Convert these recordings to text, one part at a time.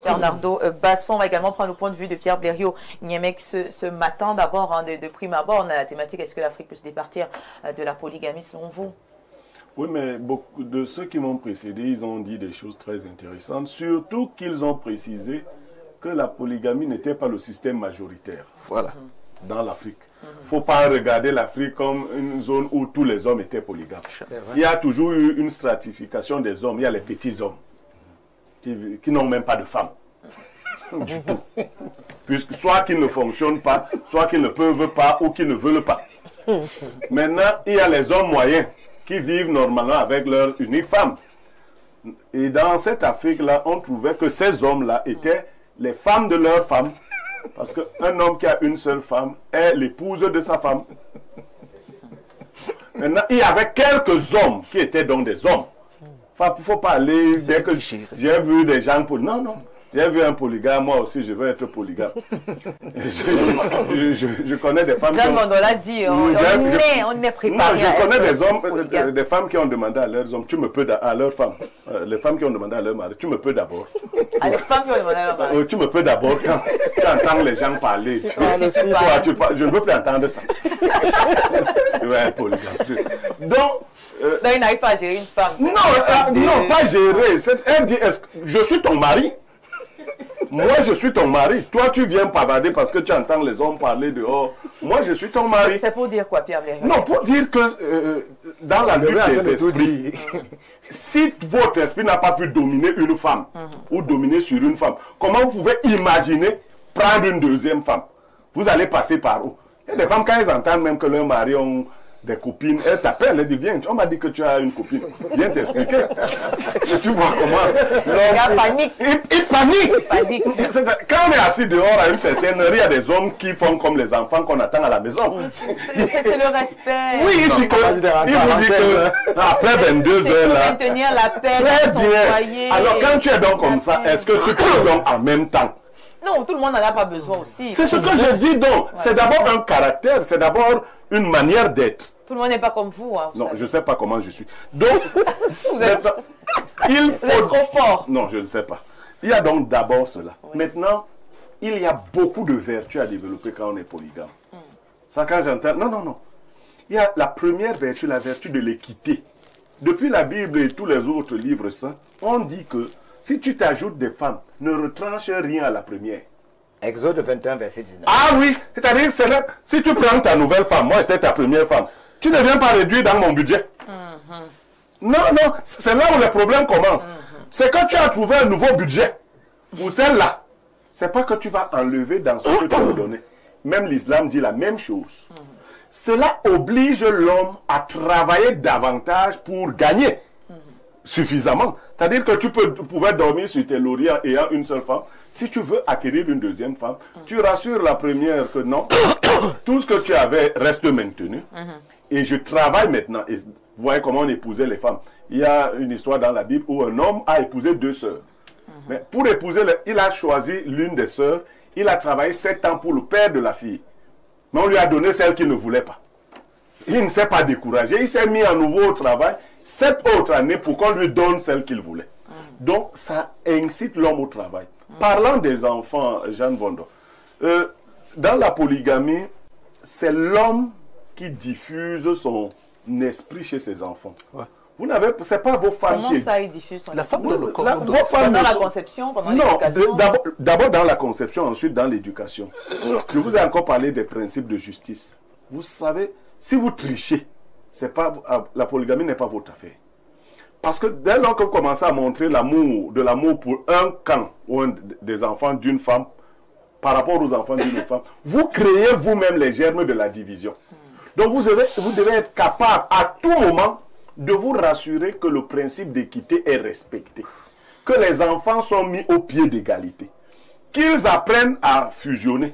Bernardo Basson. On va également prendre le point de vue de Pierre Blériot-Niémec ce matin. D'abord, de prime abord, on a la thématique, est-ce que l'Afrique peut se départir de la polygamie selon vous? Oui, mais beaucoup de ceux qui m'ont précédé, ils ont dit des choses très intéressantes, surtout qu'ils ont précisé que la polygamie n'était pas le système majoritaire. Voilà. Dans l'Afrique. Il ne faut pas regarder l'Afrique comme une zone où tous les hommes étaient polygames. Il y a toujours eu une stratification des hommes. Il y a les petits hommes qui n'ont même pas de femmes. Du tout. Puisque soit qu'ils ne fonctionnent pas, soit qu'ils ne peuvent pas ou qu'ils ne veulent pas. Maintenant, il y a les hommes moyens qui vivent normalement avec leur unique femme. Et dans cette Afrique-là, on trouvait que ces hommes-là étaient les femmes de leurs femmes. Parce qu'un homme qui a une seule femme est l'épouse de sa femme. Maintenant, il y avait quelques hommes qui étaient donc des hommes. Enfin, il ne faut pas aller dès que j'ai vu des gens... Non, non. J'ai vu un polygame, moi aussi je veux être polygame. je connais des femmes Jean Mondola dit, on est préparé. Non, je connais des hommes, des femmes qui ont demandé à leurs hommes, tu me peux, à leurs femmes, les femmes qui ont demandé à leur mari, tu me peux d'abord. Ah, les femmes qui ont demandé à leur mari. Tu me peux d'abord quand tu entends les gens parler. Je ne veux plus entendre ça. Ouais, polygame. Donc, il n'arrive pas à gérer une femme. Non, pas gérer. Elle dit, je suis ton mari. Moi, je suis ton mari. Toi, tu viens pavader parce que tu entends les hommes parler dehors. Moi, je suis ton mari. C'est pour dire quoi, Pierre Blériot? Non, pour dire que dans la lutte des esprits, si votre esprit n'a pas pu dominer une femme ou dominer sur une femme, comment vous pouvez imaginer prendre une deuxième femme? Vous allez passer par où? Il y a des femmes, quand elles entendent même que leur mari ont des copines, elles t'appellent, elles disent, viens, on m'a dit que tu as une copine, viens t'expliquer. Tu vois comment il panique. Il panique. Quand on est assis dehors à une certaine heure, il y a des hommes qui font comme les enfants qu'on attend à la maison. C'est le respect. Oui, il vous dit que après 22 heures là, maintenir la paix. Très bien. Alors quand tu es donc comme ça, est-ce que tu peux donc en même temps? Non, tout le monde n'en a pas besoin aussi. C'est ce que je dis donc. C'est d'abord un caractère, c'est d'abord une manière d'être. Tout le monde n'est pas comme vous. Hein, non, je ne sais pas comment je suis. Donc, vous êtes trop fort. Non, je ne sais pas. Il y a donc d'abord cela. Oui. Maintenant, il y a beaucoup de vertus à développer quand on est polygame. Ça, quand j'entends... Non. Il y a la première vertu, la vertu de l'équité. Depuis la Bible et tous les autres livres saints, on dit que si tu t'ajoutes des femmes, ne retranche rien à la première. Exode 21, verset 19. Ah oui, c'est-à-dire, si tu prends ta nouvelle femme, moi j'étais ta première femme, tu ne viens pas réduire dans mon budget. Non, c'est là où le problème commence. C'est que tu as trouvé un nouveau budget pour celle-là. C'est pas que tu vas enlever dans ce que tu as donné. Même l'islam dit la même chose. Cela oblige l'homme à travailler davantage pour gagner suffisamment. C'est-à-dire que tu pouvais dormir sur tes lauriers ayant une seule femme. Si tu veux acquérir une deuxième femme, tu rassures la première que non, tout ce que tu avais reste maintenu. Et je travaille maintenant. Et vous voyez comment on épousait les femmes. Il y a une histoire dans la Bible où un homme a épousé 2 sœurs. Mais pour épouser, il a choisi l'une des sœurs. Il a travaillé 7 ans pour le père de la fille. Mais on lui a donné celle qu'il ne voulait pas. Il ne s'est pas découragé. Il s'est mis à nouveau au travail 7 autres années pour qu'on lui donne celle qu'il voulait. Donc, ça incite l'homme au travail. Parlant des enfants, Jeanne Bondo, dans la polygamie, c'est l'homme qui diffuse son esprit chez ses enfants. Ouais. Vous n'avez, c'est pas vos femmes qui... Comment ça, il diffuse son esprit? La femme dans le corps. Pendant la conception, pendant l'éducation? D'abord dans la conception, ensuite dans l'éducation. Je vous ai encore parlé des principes de justice. Vous savez, si vous trichez, la polygamie n'est pas votre affaire. Parce que dès lors que vous commencez à montrer de l'amour pour un camp ou des enfants d'une femme par rapport aux enfants d'une autre femme, vous créez vous-même les germes de la division. Donc vous devez être capable à tout moment de vous rassurer que le principe d'équité est respecté, que les enfants sont mis au pied d'égalité, qu'ils apprennent à fusionner.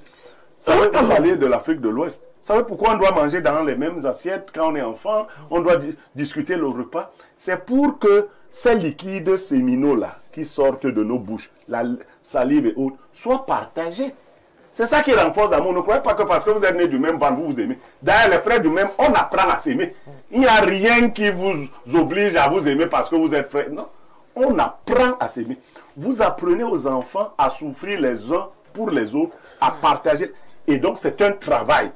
Vous parlez de l'Afrique de l'Ouest. Vous savez pourquoi on doit manger dans les mêmes assiettes quand on est enfant, on doit discuter le repas? C'est pour que ces liquides séminaux-là qui sortent de nos bouches, la salive et autres, soient partagés. C'est ça qui renforce l'amour. Ne croyez pas que parce que vous êtes nés du même ventre, vous vous aimez. D'ailleurs, les frères du même, on apprend à s'aimer. Il n'y a rien qui vous oblige à vous aimer parce que vous êtes frères. Non. On apprend à s'aimer. Vous apprenez aux enfants à souffrir les uns pour les autres, à partager. Et donc, c'est un travail.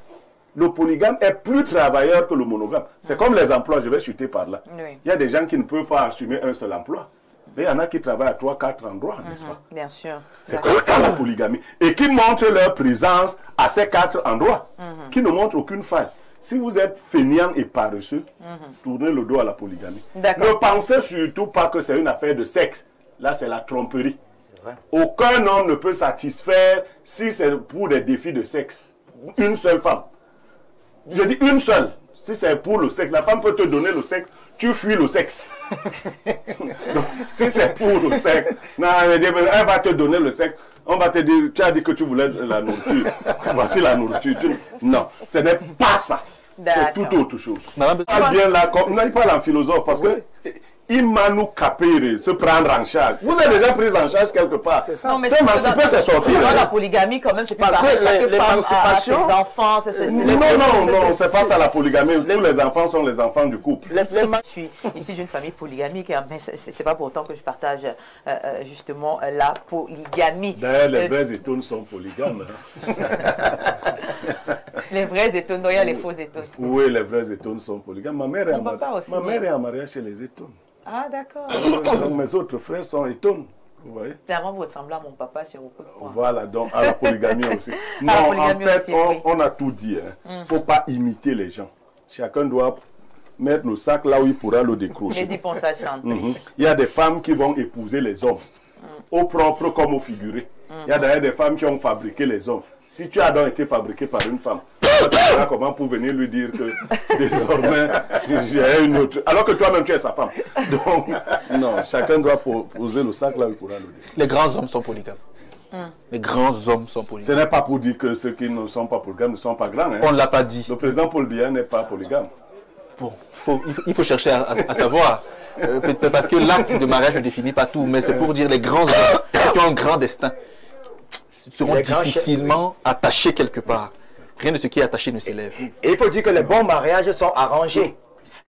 Le polygame est plus travailleur que le monogame. C'est comme les emplois, je vais chuter par là. Oui. Il y a des gens qui ne peuvent pas assumer un seul emploi. Mais il y en a qui travaillent à 3, 4 endroits, n'est-ce pas? Bien sûr. C'est comme ça la polygamie. Et qui montrent leur présence à ces 4 endroits, qui ne montrent aucune faille. Si vous êtes feignant et paresseux, tournez le dos à la polygamie. Ne pensez surtout pas que c'est une affaire de sexe. Là, c'est la tromperie. Aucun homme ne peut satisfaire si c'est pour des défis de sexe. Une seule femme. Je dis une seule. Si c'est pour le sexe, la femme peut te donner le sexe, tu fuis le sexe. Donc, si c'est pour le sexe, non, elle va te donner le sexe, on va te dire, tu as dit que tu voulais la nourriture. Voici la nourriture. Non, ce n'est pas ça. C'est tout autre chose. Madame, Bien là, il parle en philosophe parce que il m'a nous capé se prendre en charge. Vous êtes déjà pris en charge quelque part. C'est ça. S'émanciper, c'est sortir. La polygamie, quand même, c'est pas parce que l'émancipation. Ses enfants, non, c'est pas ça la polygamie. Tous les enfants sont les enfants du couple. Je suis issue d'une famille polygamique, mais c'est pas pour autant que je partage justement la polygamie. D'ailleurs, les vrais étones sont polygames. Les vrais étones, il y a les faux étones. Oui, les vrais étones sont polygames. Ma mère est en mariage chez les étones. Ah, d'accord. Donc mes autres frères sont étones. Vous voyez? C'est vraiment vous ressembler à mon papa sur beaucoup de points. Voilà, donc à la polygamie aussi. Non, en fait, on a tout dit. Il ne faut pas imiter les gens. Chacun doit mettre le sac là où il pourra le décrocher. Mais dis pour ça, chante. Il y a des femmes qui vont épouser les hommes, au propre comme au figuré. Il y a d'ailleurs des femmes qui ont fabriqué les hommes. Si tu as donc été fabriqué par une femme, tu verras comment pour venir lui dire que désormais j'ai une autre. Alors que toi-même tu es sa femme. Donc, non, chacun doit poser le sac là où il pourra le dire. Les grands hommes sont polygames. Les grands hommes sont polygames. Ce n'est pas pour dire que ceux qui ne sont pas polygames ne sont pas grands. Hein. On ne l'a pas dit. Le président Paul Biya n'est pas polygame. Bon, il faut chercher à savoir. Parce que l'acte de mariage ne définit pas tout, mais c'est pour dire les grands hommes qui ont un grand destin seront difficilement attachés quelque part. Rien de ce qui est attaché ne s'élève. Et il faut dire que les bons mariages sont arrangés.